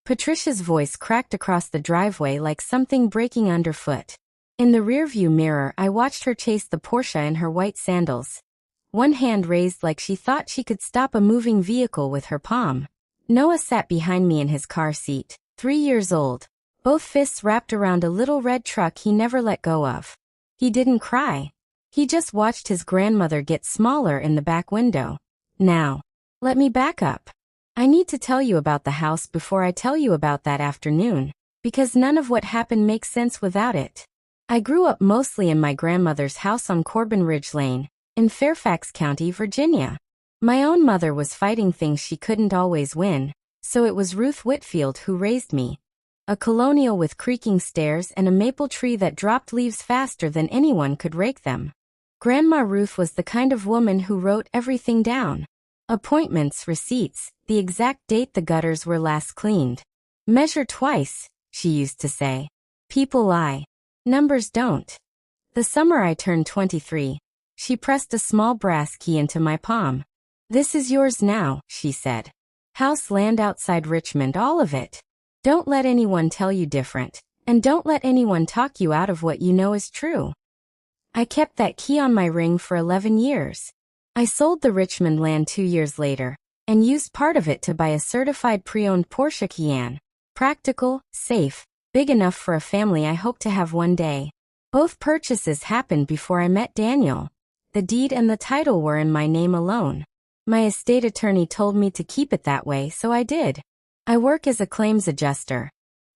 Patricia's voice cracked across the driveway like something breaking underfoot. In the rearview mirror, I watched her chase the Porsche in her white sandals. One hand raised like she thought she could stop a moving vehicle with her palm. Noah sat behind me in his car seat, 3 years old, both fists wrapped around a little red truck he never let go of. He didn't cry. He just watched his grandmother get smaller in the back window. Now, let me back up. I need to tell you about the house before I tell you about that afternoon, because none of what happened makes sense without it. I grew up mostly in my grandmother's house on Corbin Ridge Lane, in Fairfax County, Virginia. My own mother was fighting things she couldn't always win, so it was Ruth Whitfield who raised me. A colonial with creaking stairs and a maple tree that dropped leaves faster than anyone could rake them. Grandma Ruth was the kind of woman who wrote everything down. Appointments, receipts, the exact date the gutters were last cleaned. Measure twice, she used to say. People lie. Numbers don't. The summer I turned 23, she pressed a small brass key into my palm. This is yours now, she said. House, land outside Richmond, all of it. Don't let anyone tell you different, and don't let anyone talk you out of what you know is true. I kept that key on my ring for 11 years. I sold the Richmond land 2 years later, and used part of it to buy a certified pre-owned Porsche Cayenne. Practical, safe, big enough for a family I hope to have one day. Both purchases happened before I met Daniel. The deed and the title were in my name alone. My estate attorney told me to keep it that way, so I did. I work as a claims adjuster.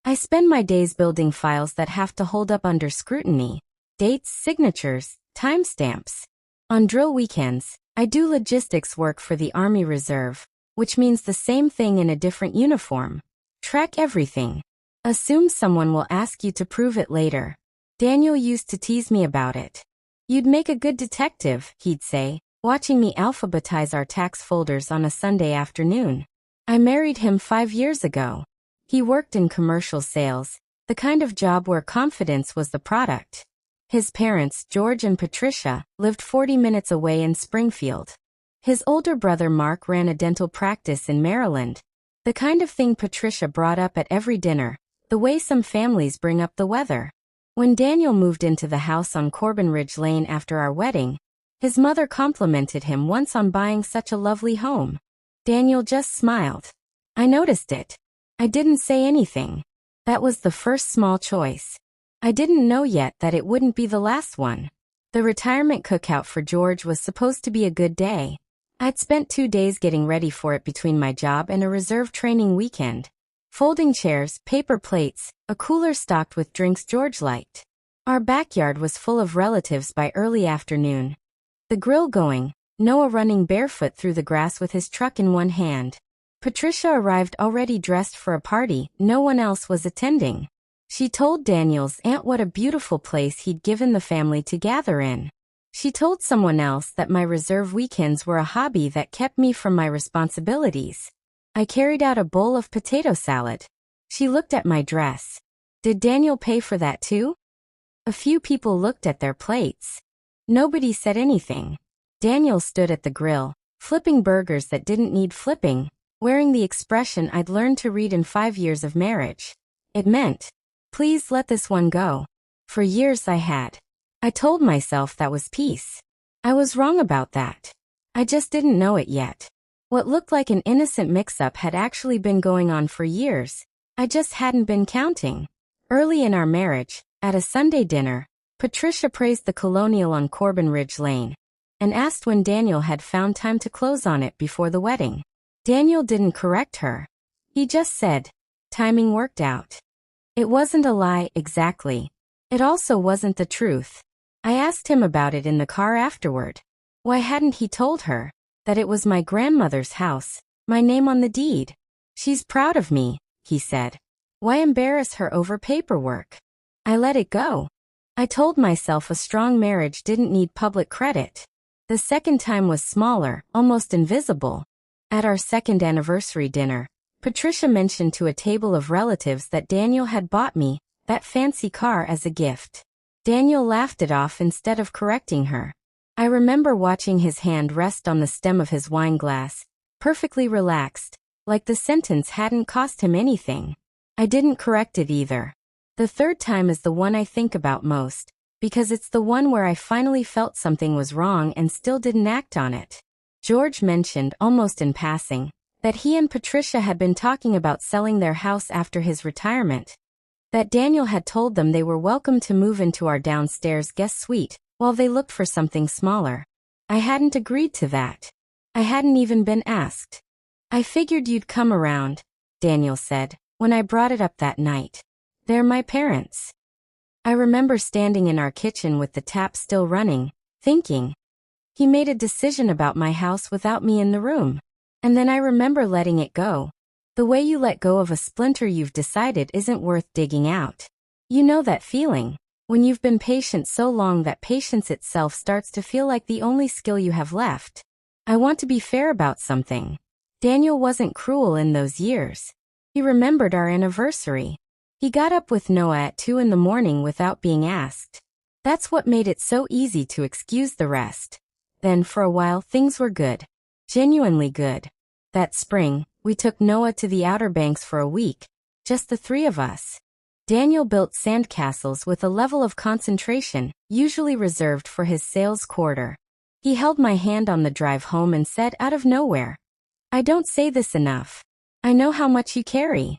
I spend my days building files that have to hold up under scrutiny. Dates, signatures, timestamps. On drill weekends, I do logistics work for the Army Reserve, which means the same thing in a different uniform. Track everything. Assume someone will ask you to prove it later. Daniel used to tease me about it. You'd make a good detective, he'd say, watching me alphabetize our tax folders on a Sunday afternoon. I married him 5 years ago. He worked in commercial sales, the kind of job where confidence was the product. His parents, George and Patricia, lived 40 minutes away in Springfield. His older brother Mark ran a dental practice in Maryland. The kind of thing Patricia brought up at every dinner, the way some families bring up the weather. When Daniel moved into the house on Corbin Ridge Lane after our wedding, his mother complimented him once on buying such a lovely home. Daniel just smiled. I noticed it. I didn't say anything. That was the first small choice. I didn't know yet that it wouldn't be the last one. The retirement cookout for George was supposed to be a good day. I'd spent 2 days getting ready for it between my job and a reserve training weekend. Folding chairs, paper plates, a cooler stocked with drinks George liked. Our backyard was full of relatives by early afternoon. The grill going, Noah running barefoot through the grass with his truck in one hand. Patricia arrived already dressed for a party no one else was attending. She told Daniel's aunt what a beautiful place he'd given the family to gather in. She told someone else that my reserve weekends were a hobby that kept me from my responsibilities. I carried out a bowl of potato salad. She looked at my dress. Did Daniel pay for that too? A few people looked at their plates. Nobody said anything. Daniel stood at the grill, flipping burgers that didn't need flipping, wearing the expression I'd learned to read in 5 years of marriage. It meant, please let this one go. For years I had. I told myself that was peace. I was wrong about that. I just didn't know it yet. What looked like an innocent mix-up had actually been going on for years. I just hadn't been counting. Early in our marriage, at a Sunday dinner, Patricia praised the colonial on Corbin Ridge Lane and asked when Daniel had found time to close on it before the wedding. Daniel didn't correct her. He just said, timing worked out. It wasn't a lie, exactly. It also wasn't the truth. I asked him about it in the car afterward. Why hadn't he told her that it was my grandmother's house, my name on the deed? She's proud of me, he said. Why embarrass her over paperwork? I let it go. I told myself a strong marriage didn't need public credit. The second time was smaller, almost invisible. At our second anniversary dinner, Patricia mentioned to a table of relatives that Daniel had bought me that fancy car as a gift. Daniel laughed it off instead of correcting her. I remember watching his hand rest on the stem of his wine glass, perfectly relaxed, like the sentence hadn't cost him anything. I didn't correct it either. The third time is the one I think about most, because it's the one where I finally felt something was wrong and still didn't act on it. George mentioned, almost in passing, that he and Patricia had been talking about selling their house after his retirement. That Daniel had told them they were welcome to move into our downstairs guest suite while they looked for something smaller. I hadn't agreed to that. I hadn't even been asked. I figured you'd come around, Daniel said, when I brought it up that night. They're my parents. I remember standing in our kitchen with the tap still running, thinking, he made a decision about my house without me in the room. And then I remember letting it go. The way you let go of a splinter you've decided isn't worth digging out. You know that feeling, when you've been patient so long that patience itself starts to feel like the only skill you have left. I want to be fair about something. Daniel wasn't cruel in those years. He remembered our anniversary. He got up with Noah at 2 in the morning without being asked. That's what made it so easy to excuse the rest. Then for a while things were good. Genuinely good. That spring, we took Noah to the Outer Banks for a week, just the three of us. Daniel built sandcastles with a level of concentration usually reserved for his sales quarter. He held my hand on the drive home and said out of nowhere, I don't say this enough. I know how much you carry.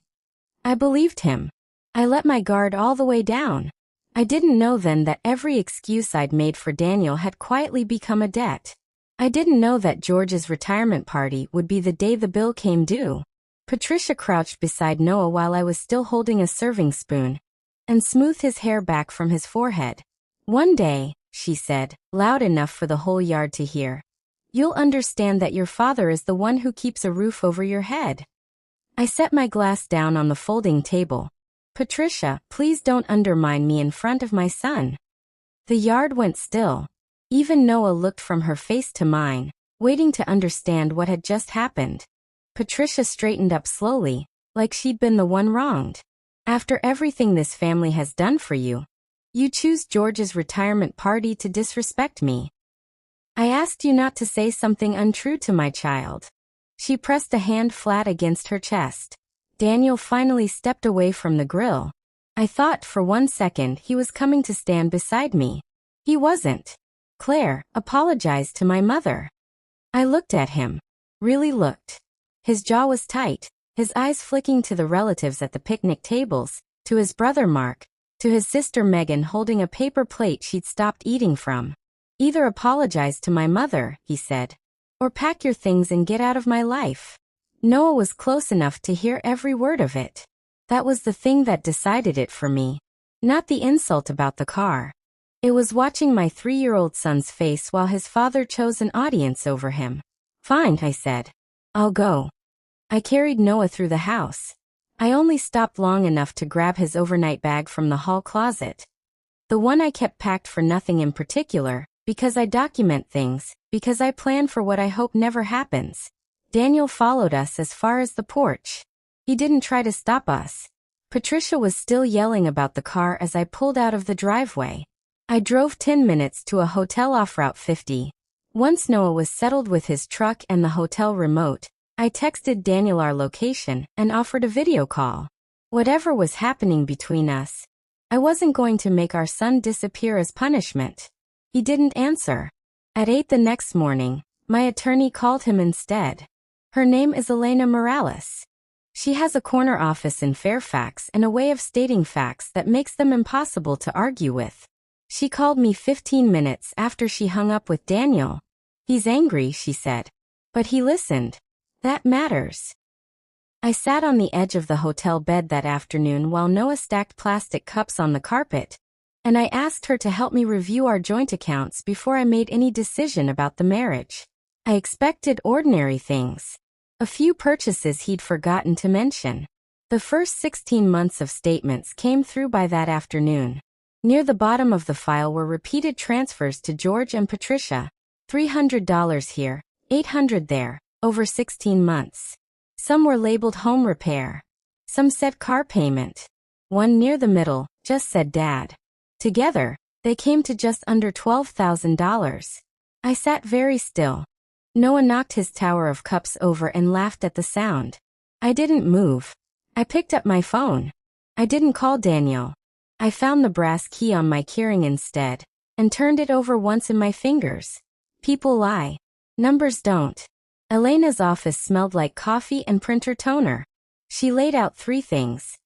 I believed him. I let my guard all the way down. I didn't know then that every excuse I'd made for Daniel had quietly become a debt. I didn't know that George's retirement party would be the day the bill came due. Patricia crouched beside Noah while I was still holding a serving spoon, and smoothed his hair back from his forehead. One day, she said, loud enough for the whole yard to hear, you'll understand that your father is the one who keeps a roof over your head. I set my glass down on the folding table. Patricia, please don't undermine me in front of my son. The yard went still. Even Noah looked from her face to mine, waiting to understand what had just happened. Patricia straightened up slowly, like she'd been the one wronged. After everything this family has done for you, you choose George's retirement party to disrespect me. I asked you not to say something untrue to my child. She pressed a hand flat against her chest. Daniel finally stepped away from the grill. I thought for one second he was coming to stand beside me. He wasn't. Claire, apologize to my mother. I looked at him. Really looked. His jaw was tight, his eyes flicking to the relatives at the picnic tables, to his brother Mark, to his sister Megan holding a paper plate she'd stopped eating from. Either apologize to my mother, he said, or pack your things and get out of my life. Noah was close enough to hear every word of it. That was the thing that decided it for me. Not the insult about the car. It was watching my 3-year-old son's face while his father chose an audience over him. Fine, I said. I'll go. I carried Noah through the house. I only stopped long enough to grab his overnight bag from the hall closet. The one I kept packed for nothing in particular, because I document things, because I plan for what I hope never happens. Daniel followed us as far as the porch. He didn't try to stop us. Patricia was still yelling about the car as I pulled out of the driveway. I drove 10 minutes to a hotel off Route 50. Once Noah was settled with his truck and the hotel remote, I texted Daniel our location and offered a video call. Whatever was happening between us, I wasn't going to make our son disappear as punishment. He didn't answer. At 8 the next morning, my attorney called him instead. Her name is Elena Morales. She has a corner office in Fairfax and a way of stating facts that makes them impossible to argue with. She called me 15 minutes after she hung up with Daniel. He's angry, she said. But he listened. That matters. I sat on the edge of the hotel bed that afternoon while Noah stacked plastic cups on the carpet, and I asked her to help me review our joint accounts before I made any decision about the marriage. I expected ordinary things. A few purchases he'd forgotten to mention. The first 16 months of statements came through by that afternoon. Near the bottom of the file were repeated transfers to George and Patricia. $300 here, $800 there, over 16 months. Some were labeled home repair. Some said car payment. One near the middle just said Dad. Together, they came to just under $12,000. I sat very still. Noah knocked his tower of cups over and laughed at the sound. I didn't move. I picked up my phone. I didn't call Daniel. I found the brass key on my keyring instead, and turned it over once in my fingers. People lie. Numbers don't. Elena's office smelled like coffee and printer toner. She laid out 3 things.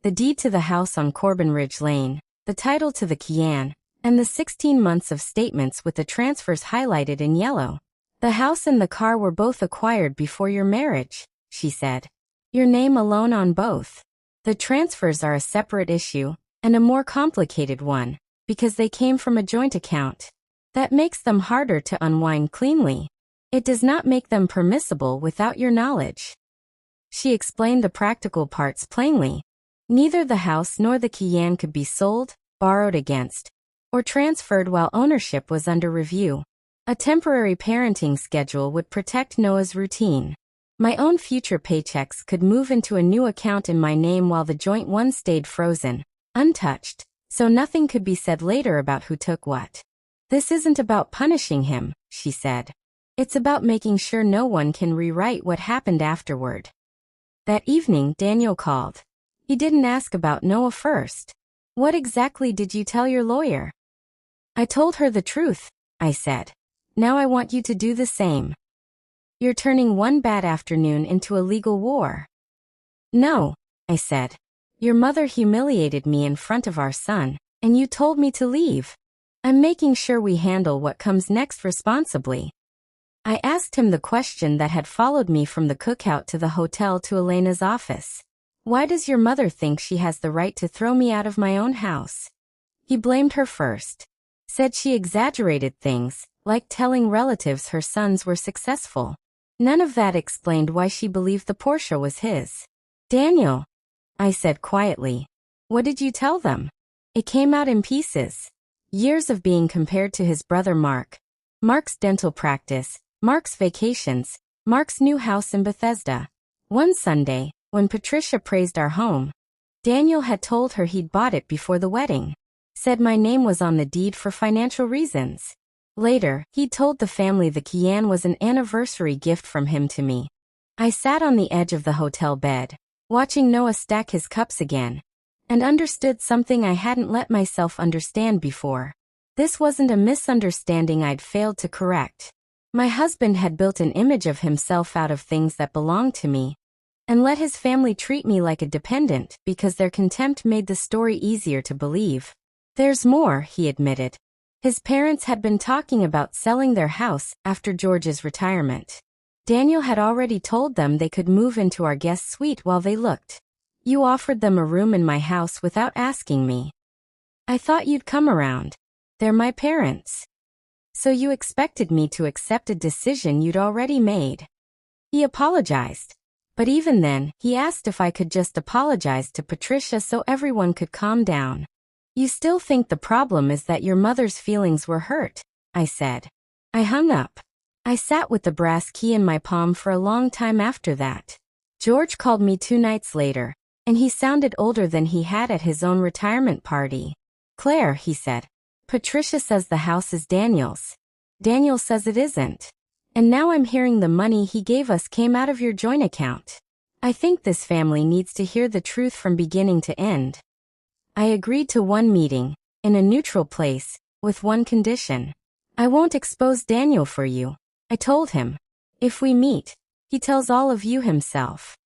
The deed to the house on Corbin Ridge Lane, the title to the Kian, and the 16 months of statements with the transfers highlighted in yellow. The house and the car were both acquired before your marriage, she said. Your name alone on both. The transfers are a separate issue, and a more complicated one, because they came from a joint account. That makes them harder to unwind cleanly. It does not make them permissible without your knowledge. She explained the practical parts plainly. Neither the house nor the Kian could be sold, borrowed against, or transferred while ownership was under review. A temporary parenting schedule would protect Noah's routine. My own future paychecks could move into a new account in my name while the joint one stayed frozen, untouched, so nothing could be said later about who took what. This isn't about punishing him, she said. It's about making sure no one can rewrite what happened afterward. That evening, Daniel called. He didn't ask about Noah first. What exactly did you tell your lawyer? I told her the truth, I said. Now I want you to do the same. You're turning one bad afternoon into a legal war. No, I said. Your mother humiliated me in front of our son, and you told me to leave. I'm making sure we handle what comes next responsibly. I asked him the question that had followed me from the cookout to the hotel to Elena's office. Why does your mother think she has the right to throw me out of my own house? He blamed her first. Said she exaggerated things, like telling relatives her sons were successful. None of that explained why she believed the Porsche was his. Daniel, I said quietly. What did you tell them? It came out in pieces. Years of being compared to his brother Mark. Mark's dental practice, Mark's vacations, Mark's new house in Bethesda. One Sunday, when Patricia praised our home, Daniel had told her he'd bought it before the wedding. Said my name was on the deed for financial reasons. Later, he told the family the Kian was an anniversary gift from him to me. I sat on the edge of the hotel bed, watching Noah stack his cups again, and understood something I hadn't let myself understand before. This wasn't a misunderstanding I'd failed to correct. My husband had built an image of himself out of things that belonged to me, and let his family treat me like a dependent because their contempt made the story easier to believe. There's more, he admitted. His parents had been talking about selling their house after George's retirement. Daniel had already told them they could move into our guest suite while they looked. You offered them a room in my house without asking me. I thought you'd come around. They're my parents. So you expected me to accept a decision you'd already made. He apologized. But even then, he asked if I could just apologize to Patricia so everyone could calm down. You still think the problem is that your mother's feelings were hurt, I said. I hung up. I sat with the brass key in my palm for a long time after that. George called me 2 nights later, and he sounded older than he had at his own retirement party. Claire, he said. Patricia says the house is Daniel's. Daniel says it isn't. And now I'm hearing the money he gave us came out of your joint account. I think this family needs to hear the truth from beginning to end. I agreed to one meeting, in a neutral place, with one condition. I won't expose Daniel for you, I told him. If we meet, he tells all of you himself.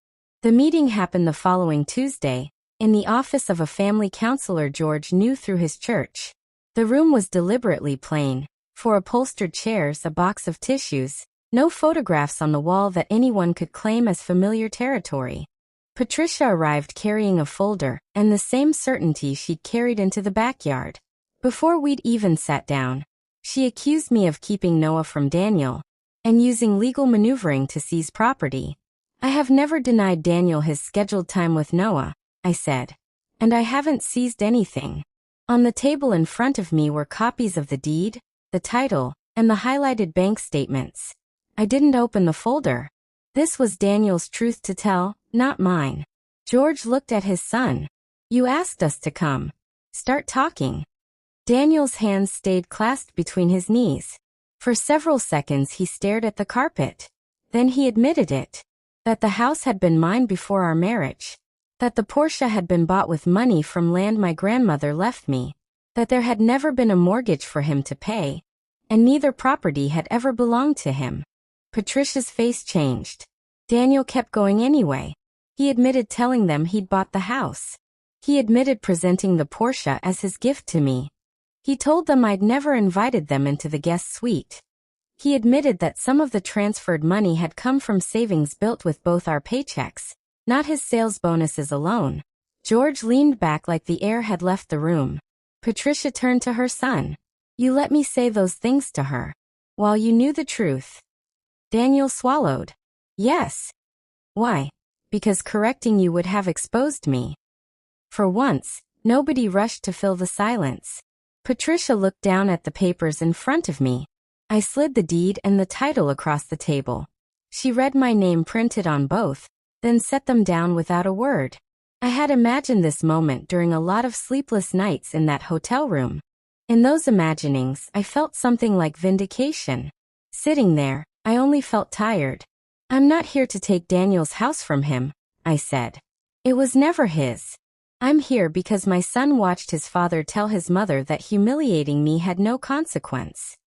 The meeting happened the following Tuesday, in the office of a family counselor George knew through his church. The room was deliberately plain, 4 upholstered chairs, a box of tissues, no photographs on the wall that anyone could claim as familiar territory. Patricia arrived carrying a folder, and the same certainty she'd carried into the backyard. Before we'd even sat down, she accused me of keeping Noah from Daniel, and using legal maneuvering to seize property. I have never denied Daniel his scheduled time with Noah, I said. And I haven't seized anything. On the table in front of me were copies of the deed, the title, and the highlighted bank statements. I didn't open the folder. This was Daniel's truth to tell, not mine. George looked at his son. You asked us to come. Start talking. Daniel's hands stayed clasped between his knees. For several seconds he stared at the carpet. Then he admitted it. That the house had been mine before our marriage. That the Porsche had been bought with money from land my grandmother left me. That there had never been a mortgage for him to pay. And neither property had ever belonged to him. Patricia's face changed. Daniel kept going anyway. He admitted telling them he'd bought the house. He admitted presenting the Porsche as his gift to me. He told them I'd never invited them into the guest suite. He admitted that some of the transferred money had come from savings built with both our paychecks, not his sales bonuses alone. George leaned back like the air had left the room. Patricia turned to her son. You let me say those things to her. While you knew the truth. Daniel swallowed. Yes. Why? Because correcting you would have exposed me. For once, nobody rushed to fill the silence. Patricia looked down at the papers in front of me. I slid the deed and the title across the table. She read my name printed on both, then set them down without a word. I had imagined this moment during a lot of sleepless nights in that hotel room. In those imaginings, I felt something like vindication. Sitting there, I only felt tired. I'm not here to take Daniel's house from him, I said. It was never his. I'm here because my son watched his father tell his mother that humiliating me had no consequence.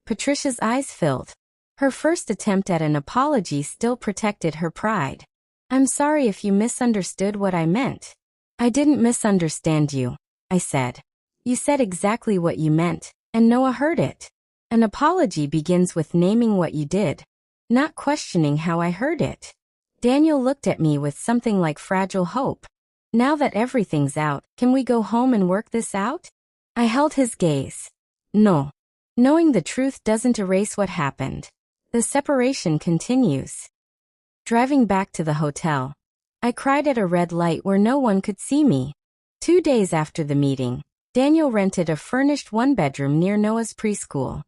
Patricia's eyes filled. Her first attempt at an apology still protected her pride. I'm sorry if you misunderstood what I meant. I didn't misunderstand you, I said. You said exactly what you meant, and Noah heard it. An apology begins with naming what you did, not questioning how I heard it. Daniel looked at me with something like fragile hope. Now that everything's out, can we go home and work this out? I held his gaze. No. Knowing the truth doesn't erase what happened. The separation continues. Driving back to the hotel, I cried at a red light where no one could see me. 2 days after the meeting, Daniel rented a furnished one-bedroom near Noah's preschool.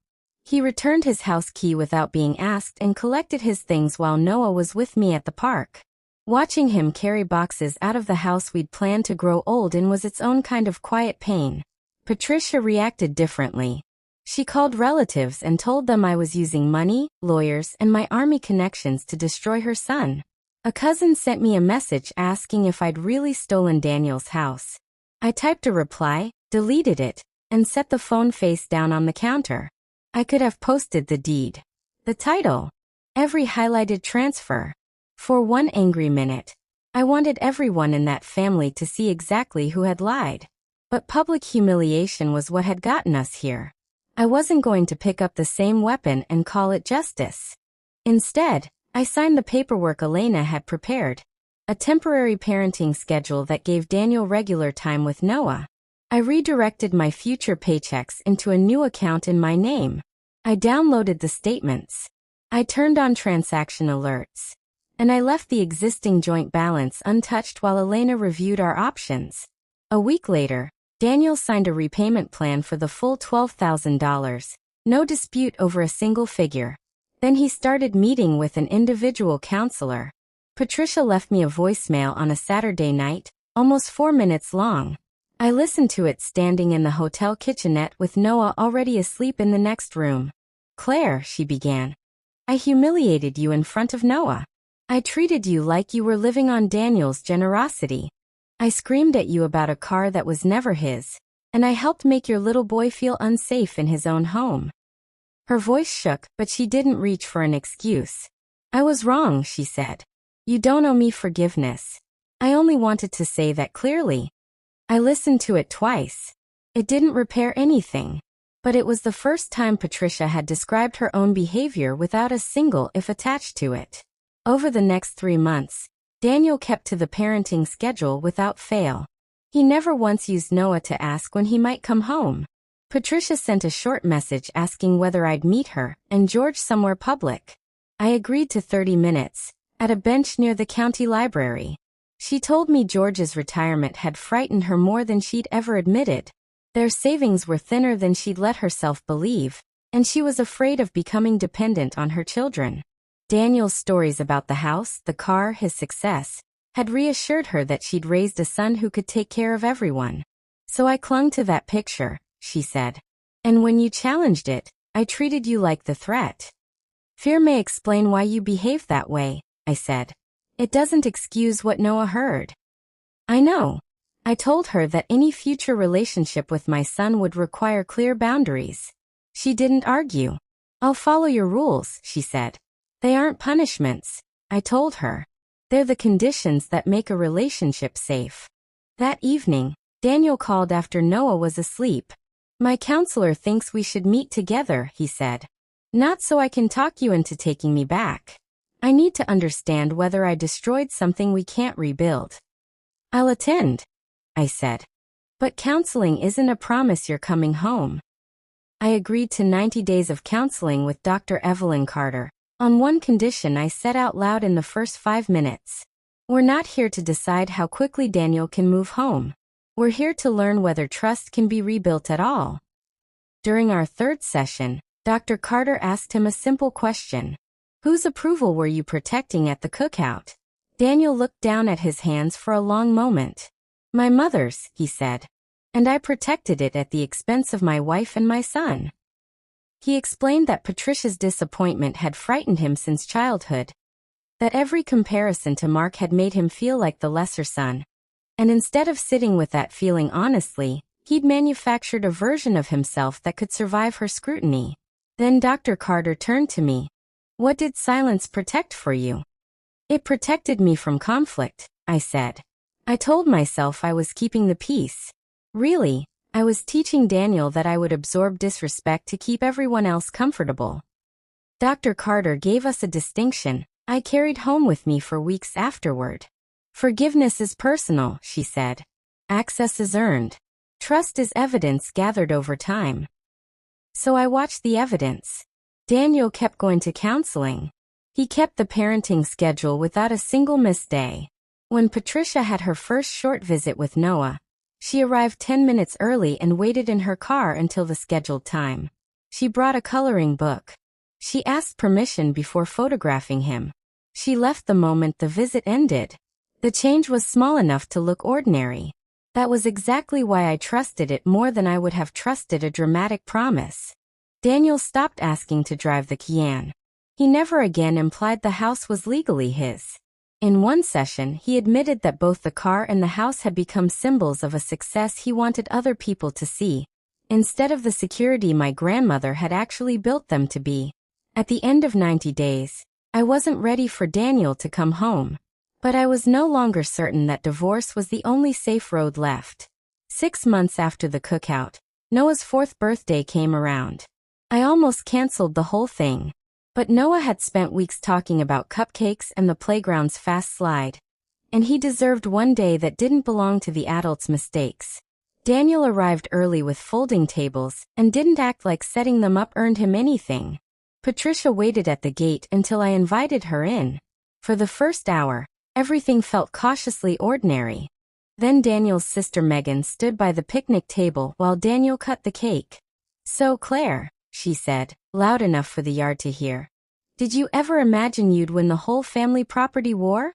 He returned his house key without being asked and collected his things while Noah was with me at the park. Watching him carry boxes out of the house we'd planned to grow old in was its own kind of quiet pain. Patricia reacted differently. She called relatives and told them I was using money, lawyers, and my army connections to destroy her son. A cousin sent me a message asking if I'd really stolen Daniel's house. I typed a reply, deleted it, and set the phone face down on the counter. I could have posted the deed. The title. Every highlighted transfer. For one angry minute, I wanted everyone in that family to see exactly who had lied. But public humiliation was what had gotten us here. I wasn't going to pick up the same weapon and call it justice. Instead, I signed the paperwork Elena had prepared. A temporary parenting schedule that gave Daniel regular time with Noah. I redirected my future paychecks into a new account in my name. I downloaded the statements. I turned on transaction alerts. And I left the existing joint balance untouched while Elena reviewed our options. A week later, Daniel signed a repayment plan for the full $12,000, no dispute over a single figure. Then he started meeting with an individual counselor. Patricia left me a voicemail on a Saturday night, almost 4 minutes long. I listened to it standing in the hotel kitchenette with Noah already asleep in the next room. Claire, she began. I humiliated you in front of Noah. I treated you like you were living on Daniel's generosity. I screamed at you about a car that was never his, and I helped make your little boy feel unsafe in his own home. Her voice shook, but she didn't reach for an excuse. I was wrong, she said. You don't owe me forgiveness. I only wanted to say that clearly. I listened to it twice. It didn't repair anything. But it was the first time Patricia had described her own behavior without a single if attached to it. Over the next 3 months, Daniel kept to the parenting schedule without fail. He never once used Noah to ask when he might come home. Patricia sent a short message asking whether I'd meet her and George somewhere public. I agreed to 30 minutes, at a bench near the county library. She told me George's retirement had frightened her more than she'd ever admitted. Their savings were thinner than she'd let herself believe, and she was afraid of becoming dependent on her children. Daniel's stories about the house, the car, his success, had reassured her that she'd raised a son who could take care of everyone. So I clung to that picture, she said. And when you challenged it, I treated you like the threat. Fear may explain why you behaved that way, I said. It doesn't excuse what Noah heard. I know. I told her that any future relationship with my son would require clear boundaries. She didn't argue. I'll follow your rules, she said. They aren't punishments, I told her. They're the conditions that make a relationship safe. That evening, Daniel called after Noah was asleep. My counselor thinks we should meet together, he said. Not so I can talk you into taking me back. I need to understand whether I destroyed something we can't rebuild. I'll attend, I said. But counseling isn't a promise you're coming home. I agreed to 90 days of counseling with Dr. Evelyn Carter. On one condition I said out loud in the first 5 minutes. We're not here to decide how quickly Daniel can move home. We're here to learn whether trust can be rebuilt at all. During our third session, Dr. Carter asked him a simple question. Whose approval were you protecting at the cookout? Daniel looked down at his hands for a long moment. My mother's, he said. And I protected it at the expense of my wife and my son. He explained that Patricia's disappointment had frightened him since childhood. That every comparison to Mark had made him feel like the lesser son. And instead of sitting with that feeling honestly, he'd manufactured a version of himself that could survive her scrutiny. Then Dr. Carter turned to me. What did silence protect for you? It protected me from conflict, I said. I told myself I was keeping the peace. Really, I was teaching Daniel that I would absorb disrespect to keep everyone else comfortable. Dr. Carter gave us a distinction I carried home with me for weeks afterward. Forgiveness is personal, she said. Access is earned. Trust is evidence gathered over time. So I watched the evidence. Daniel kept going to counseling. He kept the parenting schedule without a single missed day. When Patricia had her first short visit with Noah, she arrived 10 minutes early and waited in her car until the scheduled time. She brought a coloring book. She asked permission before photographing him. She left the moment the visit ended. The change was small enough to look ordinary. That was exactly why I trusted it more than I would have trusted a dramatic promise. Daniel stopped asking to drive the Kian. He never again implied the house was legally his. In one session, he admitted that both the car and the house had become symbols of a success he wanted other people to see, instead of the security my grandmother had actually built them to be. At the end of 90 days, I wasn't ready for Daniel to come home. But I was no longer certain that divorce was the only safe road left. 6 months after the cookout, Noah's 4th birthday came around. I almost canceled the whole thing. But Noah had spent weeks talking about cupcakes and the playground's fast slide. And he deserved one day that didn't belong to the adults' mistakes. Daniel arrived early with folding tables and didn't act like setting them up earned him anything. Patricia waited at the gate until I invited her in. For the first hour, everything felt cautiously ordinary. Then Daniel's sister Megan stood by the picnic table while Daniel cut the cake. So Claire, she said, loud enough for the yard to hear. Did you ever imagine you'd win the whole family property war?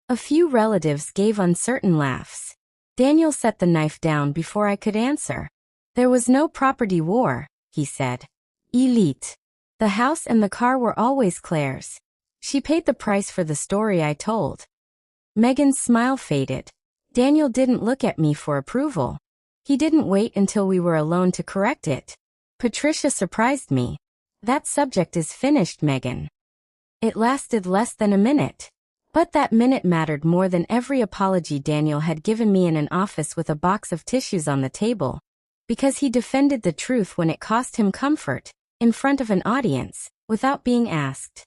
A few relatives gave uncertain laughs. Daniel set the knife down before I could answer. There was no property war, he said. Elite. The house and the car were always Claire's. She paid the price for the story I told. Megan's smile faded. Daniel didn't look at me for approval. He didn't wait until we were alone to correct it. Patricia surprised me. That subject is finished, Megan. It lasted less than a minute. But that minute mattered more than every apology Daniel had given me in an office with a box of tissues on the table. Because he defended the truth when it cost him comfort, in front of an audience, without being asked.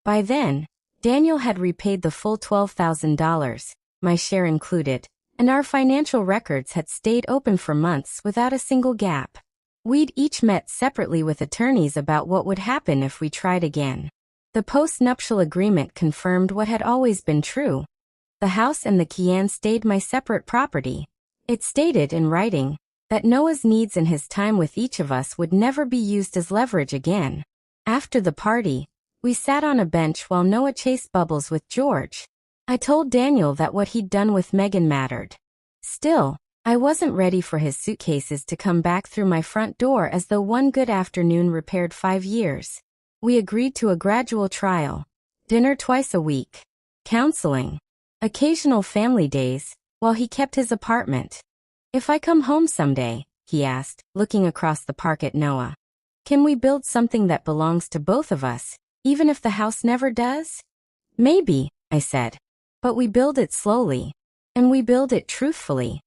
By then, Daniel had repaid the full $12,000, my share included, and our financial records had stayed open for months without a single gap. We'd each met separately with attorneys about what would happen if we tried again. The post-nuptial agreement confirmed what had always been true. The house and the Kian stayed my separate property. It stated in writing that Noah's needs and his time with each of us would never be used as leverage again. After the party, we sat on a bench while Noah chased bubbles with George. I told Daniel that what he'd done with Megan mattered. Still, I wasn't ready for his suitcases to come back through my front door as though one good afternoon repaired 5 years. We agreed to a gradual trial. Dinner twice a week. counseling, occasional family days, while he kept his apartment. If I come home someday, he asked, looking across the park at Noah, can we build something that belongs to both of us, even if the house never does? Maybe, I said. But we build it slowly. And we build it truthfully.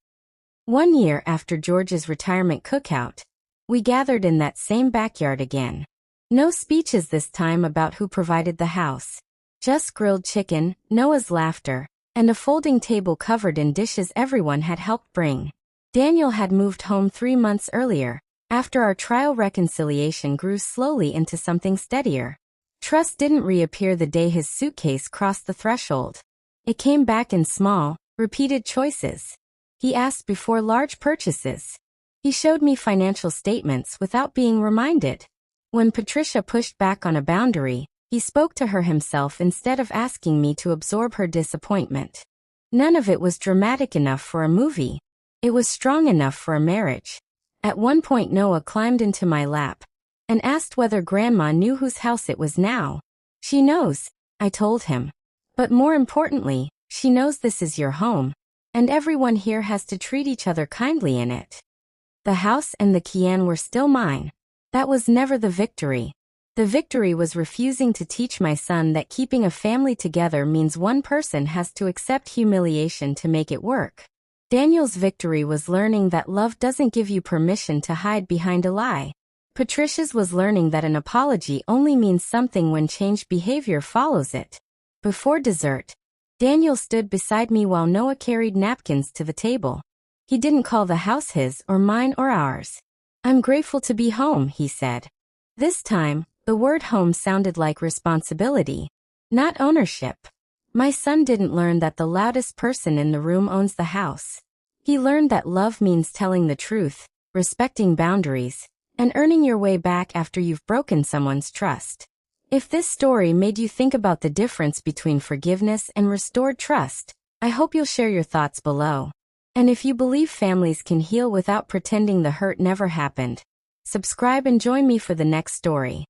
1 year after George's retirement cookout, we gathered in that same backyard again. No speeches this time about who provided the house. Just grilled chicken, Noah's laughter, and a folding table covered in dishes everyone had helped bring. Daniel had moved home 3 months earlier, after our trial reconciliation grew slowly into something steadier. Trust didn't reappear the day his suitcase crossed the threshold. It came back in small, repeated choices. He asked before large purchases. He showed me financial statements without being reminded. When Patricia pushed back on a boundary, he spoke to her himself instead of asking me to absorb her disappointment. None of it was dramatic enough for a movie. It was strong enough for a marriage. At one point Noah climbed into my lap and asked whether Grandma knew whose house it was now. She knows, I told him. But more importantly, she knows this is your home, and everyone here has to treat each other kindly in it. The house and the Kian were still mine. That was never the victory. The victory was refusing to teach my son that keeping a family together means one person has to accept humiliation to make it work. Daniel's victory was learning that love doesn't give you permission to hide behind a lie. Patricia's was learning that an apology only means something when changed behavior follows it. Before dessert, Daniel stood beside me while Noah carried napkins to the table. He didn't call the house his or mine or ours. I'm grateful to be home, he said. This time, the word home sounded like responsibility, not ownership. My son didn't learn that the loudest person in the room owns the house. He learned that love means telling the truth, respecting boundaries, and earning your way back after you've broken someone's trust. If this story made you think about the difference between forgiveness and restored trust, I hope you'll share your thoughts below. And if you believe families can heal without pretending the hurt never happened, subscribe and join me for the next story.